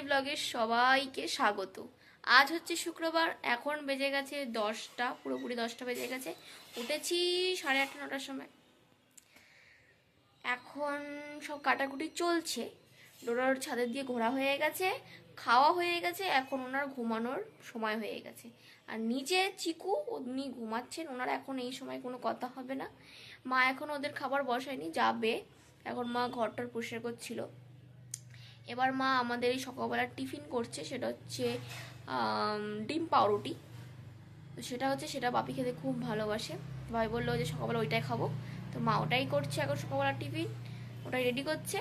ব্লগে সবাইকে স্বাগত। আজ হচ্ছে শুক্রবার, এখন বেজে গেছে 10টা, পুরোপুরি 10টা বেজে গেছে। উঠেছি 8:30 9টার সময়। এখন সব কাটাকুটি চলছে। ডোরার ছাদের দিয়ে ঘোরা হয়ে গেছে, খাওয়া হয়ে গেছে, এখন ওনার ঘুমানোর সময় হয়ে গেছে। আর নিচে চিকু উনি ঘুমাচ্ছেন, ওনার এখন এই সময় কোনো কথা হবে না। মা এখন ওদের খাবার বসায়নি, যাবে। এখন মা ঘরটার পরিষ্কার করছিল। এবার মা আমাদের এই সকালবেলার টিফিন করছে, সেটা হচ্ছে ডিম পাউরুটি। তো সেটা বাপি খেতে খুব ভালোবাসে। ভাই বললো যে সকালবেলা ওইটাই খাবো, তো মা ওটাই করছে এখন সকালবেলার টিফিন, ওটাই রেডি করছে।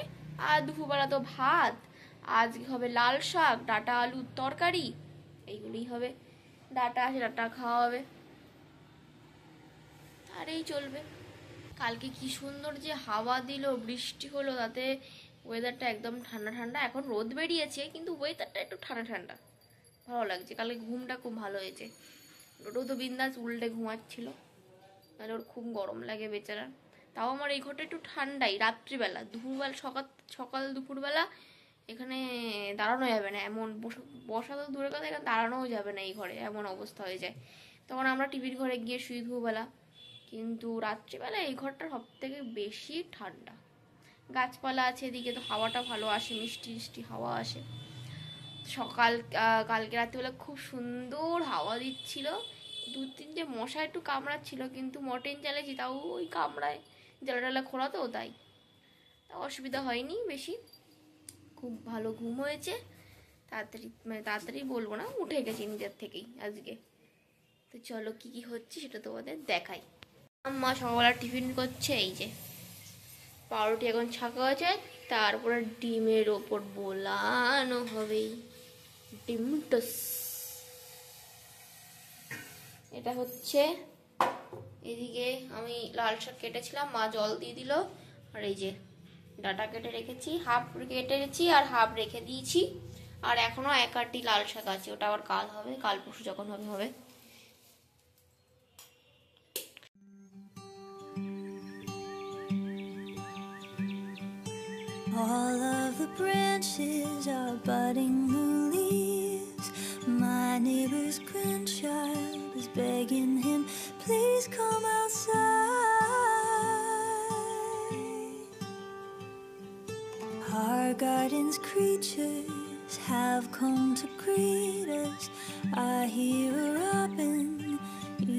আর দুপুরবেলা তো ভাত, আজকে হবে লাল শাক, ডাঁটা আলুর তরকারি, এইগুলোই হবে। ডাঁটা আছে, ডাঁটা খাওয়া হবে, আর এই চলবে। কালকে কি সুন্দর যে হাওয়া দিল, বৃষ্টি হলো, তাতে ওয়েদারটা একদম ঠান্ডা ঠান্ডা। এখন রোদ বেরিয়েছে কিন্তু ওয়েদারটা একটু ঠান্ডা ঠান্ডা, ভালো লাগছে। কালকে ঘুমটা খুব ভালো হয়েছে। ওটাও তো বিন্দাস উল্টে ঘুমাচ্ছিল, তাহলে ওর খুব গরম লাগে বেচারা। তাও আমার এই ঘরটা একটু ঠান্ডাই। রাত্রিবেলা, দুপুরবেলা, সকাল দুপুরবেলা এখানে দাঁড়ানো যাবে না, এমন বসা তো দূরের কথা, এখানে দাঁড়ানোও যাবে না এই ঘরে, এমন অবস্থা হয়ে যায়। তখন আমরা টিভির ঘরে গিয়ে শুই দুপুরবেলা, কিন্তু রাত্রিবেলা এই ঘরটা সব থেকে বেশি ঠান্ডা। গাছপালা আছে এদিকে, তো হাওয়াটা ভালো আসে, মিষ্টি মিষ্টি হাওয়া আসে। কালকে রাত্রিবেলা খুব সুন্দর হাওয়া দিচ্ছিল। 2-3টে মশা একটু কামড়াচ্ছিল, কিন্তু মর্টিন জ্বালেছি, তাও ওই কামড়ায়, জ্বালা খোলা তো, তাই অসুবিধা হয়নি বেশি। খুব ভালো ঘুম হয়েছে। তাড়াতাড়ি বলবো না, উঠে গেছি নিজের থেকেই আজকে। তো চলো কি কি হচ্ছে সেটা তোমাদের দেখাই। আম্মা সকালবেলা টিফিন করছে, এই যে পাউরুটি এখন ছাকা হয়েছে, তারপরে ডিমের ওপর বোলানো হবে ডিম টোস্ট। এটা হচ্ছে, এদিকে আমি লাল শাক কেটেছিলাম, মা জল দিয়ে দিল। আর এই যে ডাটা কেটে রেখেছি, হাফ কেটেছি আর হাফ রেখে দিয়েছি। আর এখনো 1 আটি লাল শাক আছে, ওটা আবার কাল হবে, কাল পরশু যখন হবে। All of the branches are budding new leaves. My neighbor's grandchild is begging him, please come outside. Our garden's creatures have come to greet us. I hear a robin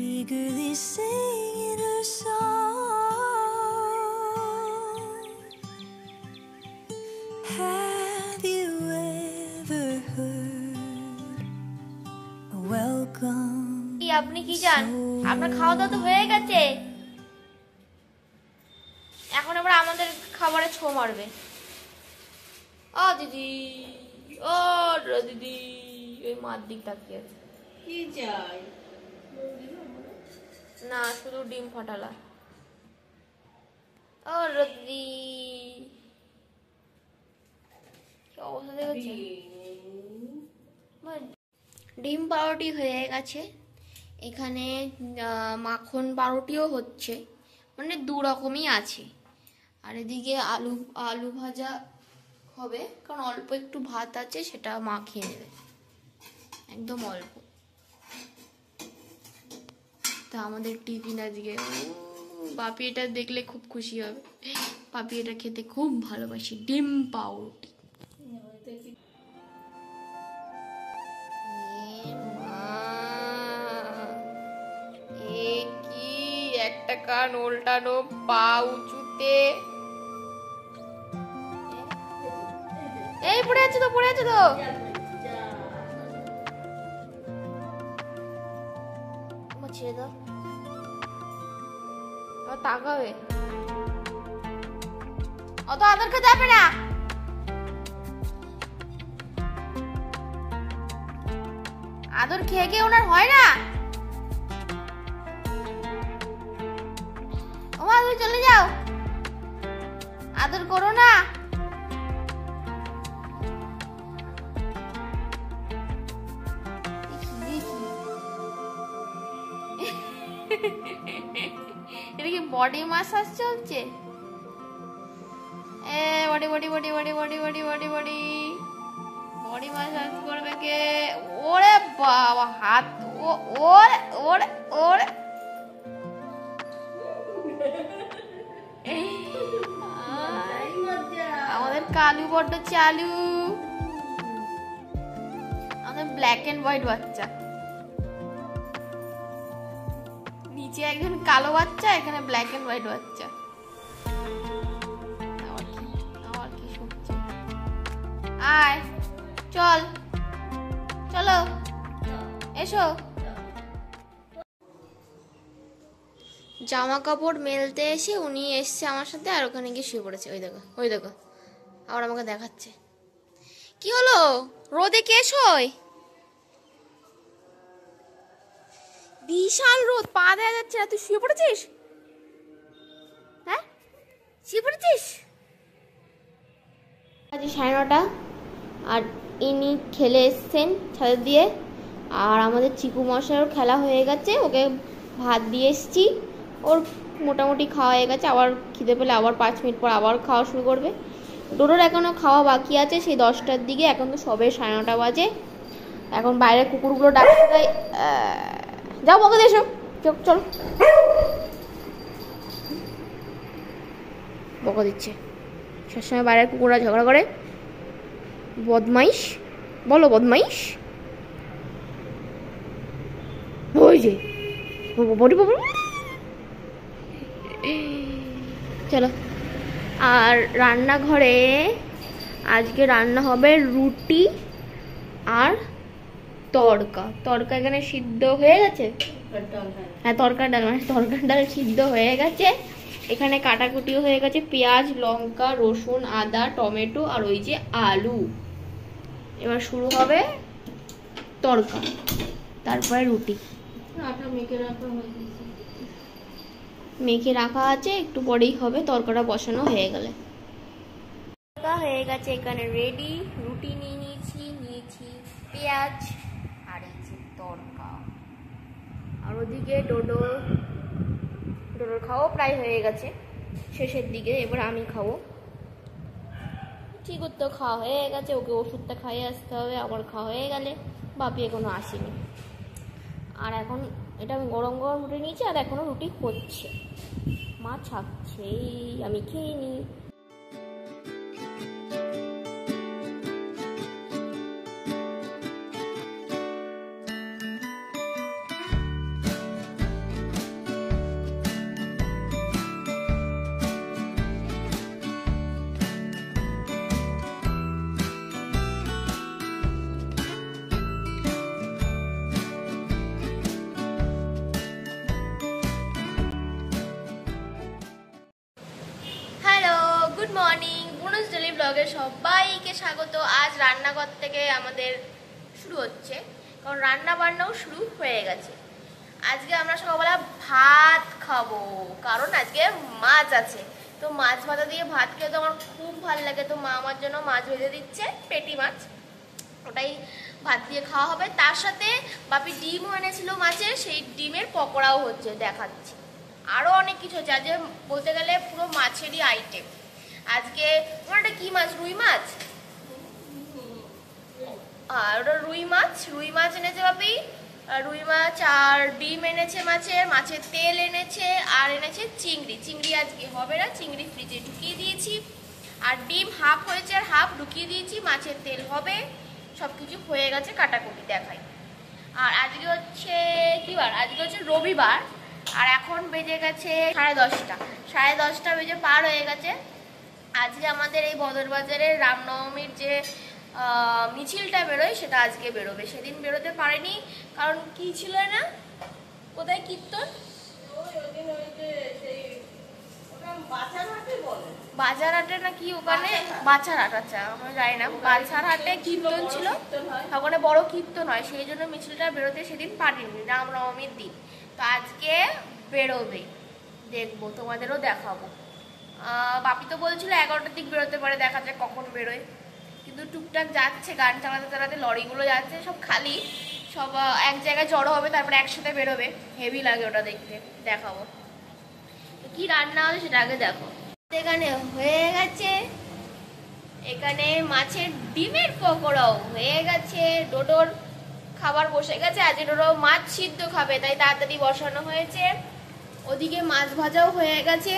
eagerly singing her song. Have you ever heard a welcome? আপনি কি জান, আপনার খাওয়া দাওয়া তো হয়ে গেছে, এখন আবার আমাদের খাবারে ছো মারবে। ও দিদি, ও দিদি, ওই মার দিক তাকিয়ে আছে। কি চাই? না, শুধু ডিম ফাটালা। ও দিদি, কি অবস্থা দেখেছে। ডিম পাউরুটি হয়ে গেছে, এখানে মাখন পাউরুটিও হচ্ছে, মানে 2 রকমই আছে। আর এদিকে আলু ভাজা হবে, কারণ অল্প একটু ভাত আছে, সেটা মা খেয়ে নেবে, একদম অল্প। তা আমাদের টিফিন আজকে, বাপি এটা দেখলে খুব খুশি হবে, বাপি এটা খেতে খুব ভালোবাসি, ডিম পাউরুটি। কি একটা কান উল্টানো, পা উঁচুতে, এই পড়ে আছে তো ছেড়ে দাও, তাকাবে, অত আদর খেতে যাবে না। আদর খেয়ে ওনার হয় না। ও মা, তুমি চলে যাও, আদর করো না। এটা কি বডি ম্যাসাজ চলছে? এ body body body body body body body body body massage করবে কে? ওরে বাবা, হাত ওরে ওরে ওরে, আমাদের কালু বড্ড চালু। আমাদের ব্ল্যাক এন্ড হোয়াইট বাচ্চা, নিচে একজন কালো বাচ্চা, এখানে ব্ল্যাক এন্ড হোয়াইট বাচ্চা। আবার কি শুনছে? আয় চল, চলো এসো। জামা কাপড় মেলতে এসে উনি এসছে আমার সাথে, আর ওখানে গিয়ে শুয়ে পড়েছে। ওই দেখো, ওই দেখো, আবার আমাকে দেখাচ্ছে। কি হলো? রোদে কে শোয়? বিশাল রোদ, পা দেওয়া যাচ্ছে না। তুই শুয়ে পড়েছিস? হ্যাঁ, শুয়ে পড়েছিস? আজ 9:30, আর ইনি খেলে এসছেন ছাদের দিয়ে। আর আমাদের চিকু মশাইয়ের খেলা হয়ে গেছে, ওকে ভাত দিয়ে এসছি। ওর মোটামুটি খাওয়া হয়ে গেছে, আবার খিদে পেলে আবার 5 মিনিট পর আবার খাওয়া শুরু করবে। ডোডোর এখনও খাওয়া বাকি আছে, সেই 10টার দিকে। এখন তো সবে 9:30 বাজে। এখন বাইরে কুকুরগুলো ডাকতে দেয়। যাও বকে দেশো, চলো। বকা দিচ্ছে সবসময়, বাইরের কুকুররা ঝগড়া করে। বদমাইশ, বলো বদমাইশ। ওই যে চলো। আর রান্নাঘরে আজকে রান্না হবে রুটি আর তড়কা এখানে সিদ্ধ হয়ে গেছে। হ্যাঁ, তরকার ডাল, মানে তরকার ডাল সিদ্ধ হয়ে গেছে। এখানে কাটাকুটিও হয়ে গেছে, পেঁয়াজ, লঙ্কা, রসুন, আদা, টমেটো, আর ওই যে আলু। এবার শুরু হবে তড়কা, তারপরে রুটি। মেখে রাখা আছে, একটু পরেই হবে। তরকাটা বসানো হয়ে গেলে হয়ে গেছে। এখানে রেডি। রুটি নিয়েছি পেঁয়াজ, আর এই যে তড়কা। আর ওদিকে ডোডোর খাওয়া প্রায় হয়ে গেছে, শেষের দিকে। এবার আমি খাবো। ঠিক তো খাওয়া হয়ে গেছে, ওকে ওষুধটা খাইয়ে আসতে হবে। আমার খাওয়া হয়ে গেলে, বাপি এখনো আসেনি। আর এখন এটা আমি গরম রুটি নিয়েছি, আর এখনো রুটি হচ্ছে। মা ছাকছে, আমি খেয়ে নিই। গুড মর্নিং, বুনুস ডেলি ব্লগে সবাইকে স্বাগত। আজ রান্নাঘর থেকে আমাদের শুরু হচ্ছে, কারণ রান্না বান্নাও শুরু হয়ে গেছে। আজকে আমরা সকালবেলা ভাত খাবো, কারণ আজকে মাছ আছে। তো মাছ ভাজা দিয়ে ভাত খেতে তো আমার খুব ভালো লাগে। তো মা আমার জন্য মাছ ভেজে দিচ্ছে, পেটি মাছ, ওটাই ভাত দিয়ে খাওয়া হবে। তার সাথে বাপি ডিমও এনেছিল মাছের, সেই ডিমের পকোড়াও হচ্ছে, দেখাচ্ছি। আরও অনেক কিছু হচ্ছে, আজকে বলতে গেলে পুরো মাছেরই আইটেম। আজকে ওটা কি মাছ? রুই মাছ। আর ওটা রুই মাছ এনেছে বাপি। রুই মাছ আর ডিম এনেছে মাছের তেল এনেছে, আর এনেছে চিংড়ি আজকে হবে না, চিংড়ি ফ্রিজে ঢুকিয়ে দিয়েছি। আর ডিম হাফ হয়েছে আর হাফ ঢুকিয়ে দিয়েছি, মাছের তেল হবে। সব কিছু হয়ে গেছে, কাটাকুটি দেখাই। আর আজকে হচ্ছে কি বার? আজকে হচ্ছে রবিবার। আর এখন বেজে গেছে 10:30 বেজে পার হয়ে গেছে। আজকে আমাদের এই বদরবাজারের রামনবমীর যে মিছিলটা বেরোয়, সেটা আজকে বেরোবে। সেদিন বেরোতে পারেনি, কারণ কি ছিল না, কোথায় কীর্তন? বাজারহাটে না কি, ওখানে বাছারহাট। আচ্ছা, আমরা জানি না, বাছারহাটে কীর্তন ছিল, ওখানে বড় কীর্তন হয়। সেই জন্য মিছিলটা বেরোতে সেদিন পারেনি, রামনবমীর দিন। তো আজকে বেরোবে, দেখবো, তোমাদেরও দেখাবো। বাপি তো বলছিল 11টার দিক বেরোতে পারে, দেখা যাক কখন বেরোয়। কিন্তু টুকটাক যাচ্ছে, গান চালাতে লরিগুলো যাচ্ছে, সব খালি, সব এক জায়গায় জড়ো হবে, তারপরে একসাথে বেরোবে, হেভি লাগে ওটা দেখতে। দেখাবো কি রান্না হবে সেটা আগে দেখো। এখানে হয়ে গেছে, এখানে মাছের ডিমের পকোড়াও হয়ে গেছে, ডোডোর খাবার বসে গেছে। আজ ডোডো মাছ সিদ্ধ খাবে তাই তাড়াতাড়ি বসানো হয়েছে। ওদিকে মাছ ভাজাও হয়ে গেছে।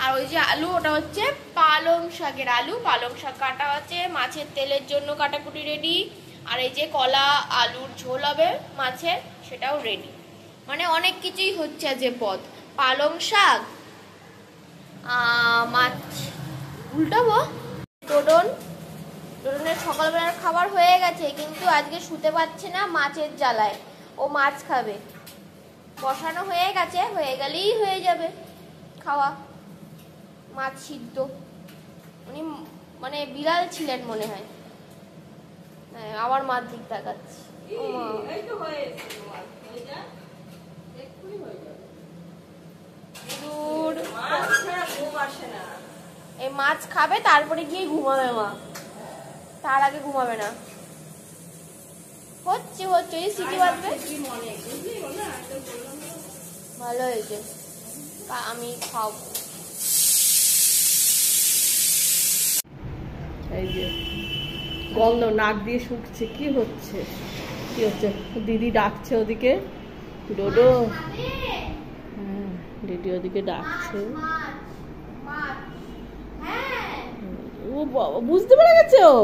আর ওই যে আলু, ওটা হচ্ছে পালং শাকের আলু, পালং শাক কাটা আছে, মাছের তেলের জন্য কাটাকুটি রেডি। আর এই যে কলা আলুর ঝোল হবে মাছের, সেটাও রেডি। মানে অনেক কিছুই হচ্ছে যে পদ। পালং শাক, মাছ উল্টাবো। ডোডনের সকালবেলার খাবার হয়ে গেছে, কিন্তু আজকে শুতে পারছে না মাছের জ্বালায়, ও মাছ খাবে। বসানো হয়ে গেছে, হয়ে গেলেই হয়ে যাবে খাওয়া। মাছ সিদ্ধ, উনি মানে বিড়াল ছিলেন মনে হয়। আবার মাছ দিক তাকাচ্ছি। এই মাছ খাবে তারপরে গিয়ে ঘুমাবে মা, তার আগে ঘুমাবে না। হচ্ছে হচ্ছে এই সিটি বাজবে, ভালো হয়েছে, আমি খাবো। এই যে গন্ধ নাক দিয়ে শুকছে। কি হচ্ছে কি হচ্ছে? দিদি ডাকছে ওদিকে, ডোডো। হ্যাঁ, দিদি ওদিকে ডাকছে। ও বাবা, বুঝতে পেরে গেছে ও।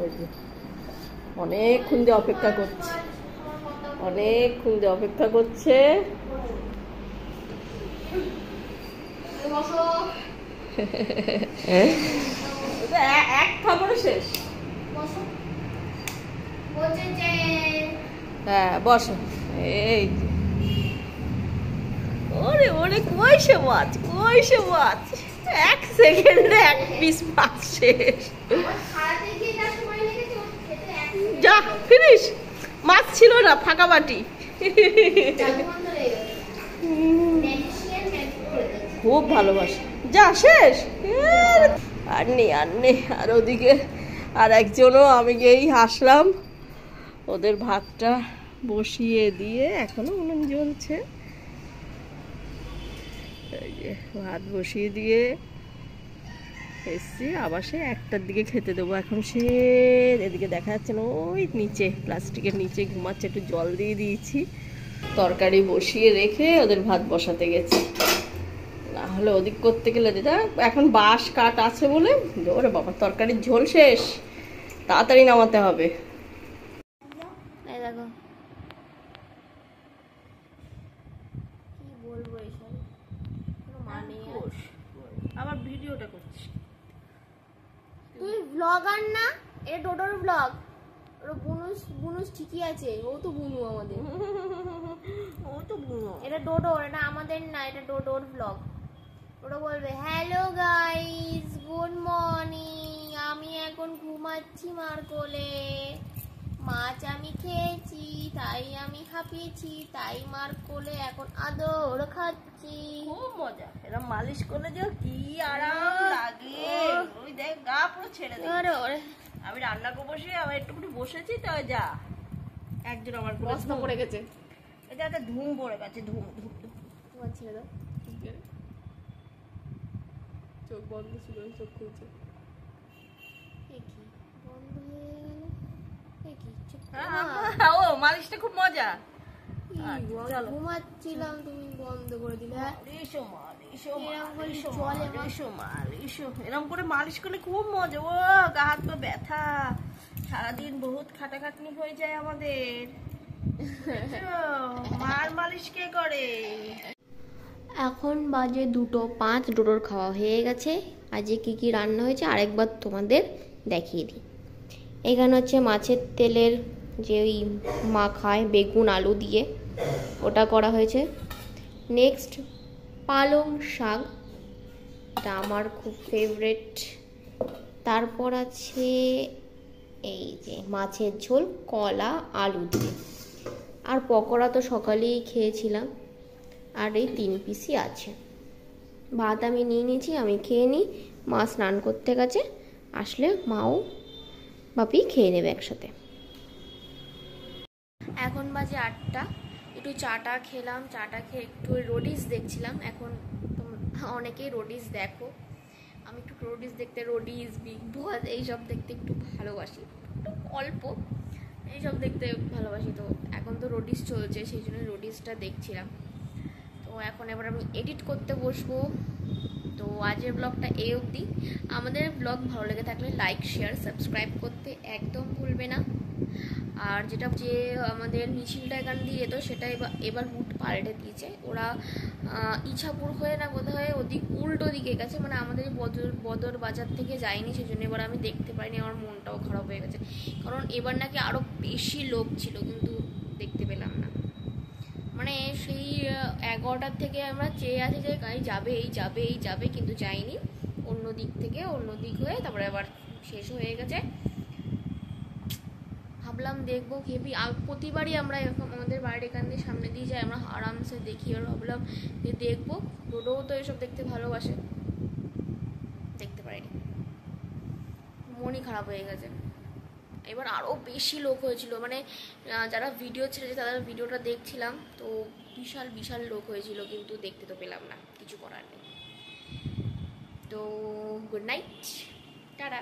ওই যে অনেকক্ষণ দিয়ে অপেক্ষা করছে, অনেকক্ষণ দিয়ে অপেক্ষা করছে। এক খাবারও শেষ। হ্যাঁ বসো। এই যে ওরে ওরে, কইসে মাছ, কইসে মাছ, এক সেকেন্ডে এক পিস মাছ শেষ। যা ফিনিশ। মাছ ছিল না, ফাঁকা বাটি। খুব ভালোবাসে। যা শেষ। আর নেই আর নেই। আর ওদিকে আর একজনও, আমি গিয়েই হাসলাম। ওদের ভাতটা বসিয়ে দিয়ে, এখনো উনুন জ্বলছে। এই যে ভাত বসিয়ে দিয়ে এসছি, আবার সে 1টার দিকে খেতে দেবো। এখন সে এদিকে দেখা যাচ্ছে না, ওই নিচে প্লাস্টিকের নিচে ঘুমাচ্ছে। একটু জল দিয়ে দিয়েছি, তরকারি বসিয়ে রেখে ওদের ভাত বসাতে গেছি। না হলে ওদিক করতে গেলে দিদা এখন বাঁশ কাঠ আছে বলে, ওরে বাবা তরকারির ঝোল শেষ, তাড়াতাড়ি নামাতে হবে। দেখো কি বলবো, এইসব মানে আবার ভিডিওটা করছি। তুই ব্লগার না? এটা ডোডোর ব্লগ। ওর বুনুস বুনুস ঠিকই আছে, ও তো বুনু আমাদের। ও তো বুনো। এটা ডোডোর, এটা আমাদের না, এটা ডোডোর ব্লগ। ওরা বলবে হ্যালো গাইস, গুড মর্নিং, আমি এখন ঘুমাচ্ছি মার কোলে, মাছ আমি খেয়েছি তাই আমি হাঁপিয়েছি, তাই মার কোলে এখন আদর খাচ্ছি। খুব মজা, এরা মালিশ করলে যে কি আরাম লাগে। ওই দেখ গা পুরো ছেড়ে দেয়। আমি রান্না করে বসে আবার একটু বসেছি তো, যা একজন আমার বস্তা পড়ে গেছে, এটা একটা ধুম পড়ে গেছে। ধুম ধুম তোমার ছেড়ে দাও। চোখ বন্ধ ছিল, চোখ খুলছে। বন্ধ হয়ে গেল। ও মালিশটা খুব মজা। ঘুমাচ্ছিলাম, তুমি বন্ধ করে দিলে। এরকম করে মালিশ করলে খুব মজা। ও গা হাত পা ব্যথা, সারাদিন বহুত খাটাখাটনি হয়ে যায় আমাদের। মার মালিশ কে করে? এখন বাজে 2:05, ডোডোর খাওয়া হয়ে গেছে। আজকে কি কি রান্না হয়েছে আরেকবার তোমাদের দেখিয়ে দিই। এখানে হচ্ছে মাছের তেলের যে ওই মাখায় বেগুন আলু দিয়ে, ওটা করা হয়েছে। নেক্সট পালং শাক, এটা আমার খুব ফেভারেট। তারপর আছে এই যে মাছের ঝোল কলা আলু দিয়ে। আর পকোড়া তো সকালেই খেয়েছিলাম, আর এই 3 পিসই আছে। ভাত আমি নিয়ে নিয়েছি, আমি খেয়ে নিই। মা স্নান করতে গেছে, আসলে মাও বাপি খেয়ে নেবে একসাথে। এখন এখন বাজে 8টা। একটু চাটা খেলাম, চাটা খেয়ে একটু রোডিস দেখছিলাম। এখন অনেকেই রোডিস দেখো, আমি একটু রোডিস দেখতে, রোডিস, বিগ বস এইসব দেখতে একটু ভালোবাসি, একটু অল্প এইসব দেখতে ভালোবাসি। তো এখন তো রোডিস চলছে, সেই জন্য রোডিসটা দেখছিলাম। তো এখন এবার আমি এডিট করতে বসবো। তো আজকের ব্লগটা এই অবধি। আমাদের ব্লগ ভালো লেগে থাকলে লাইক, শেয়ার, সাবস্ক্রাইব করতে একদম ভুলবে না। আর যেটা যে আমাদের মিছিলটা এখান দিয়ে যেত, সেটা এবার রুট পাল্টে দিয়েছে ওরা। ইছাপুর হয়ে না বোধহয় ওদিক উল্টো দিকে গেছে, মানে আমাদের বদর বাজার থেকে যায়নি, সেই জন্য এবার আমি দেখতে পারিনি। আমার মনটাও খারাপ হয়ে গেছে, কারণ এবার নাকি আরও বেশি লোক ছিল, কিন্তু দেখতে পেলাম না। মানে সেই 11টার থেকে আমরা চেয়ে আছি যে এই যাবে, এই যাবে, এই যাবে, কিন্তু যাইনি। অন্য দিক থেকে, অন্য দিক হয়ে তারপরে আবার শেষ হয়ে গেছে। ভাবলাম দেখবো হেভি, প্রতিবারই আমরা এরকম আমাদের বাড়ির এখান দিয়ে সামনে দিয়ে যাই, আমরা আরামসে দেখি। আর ভাবলাম যে দেখবো, ডোডোও তো এসব দেখতে ভালোবাসে, দেখতে পারিনি, মনই খারাপ হয়ে গেছে। এবার আরও বেশি লোক হয়েছিল, মানে যারা ভিডিও ছেড়েছে তাদের ভিডিওটা দেখছিলাম, তো বিশাল বিশাল লোক হয়েছিল, কিন্তু দেখতে তো পেলাম না, কিছু করার নেই। তো গুড নাইট, টাটা।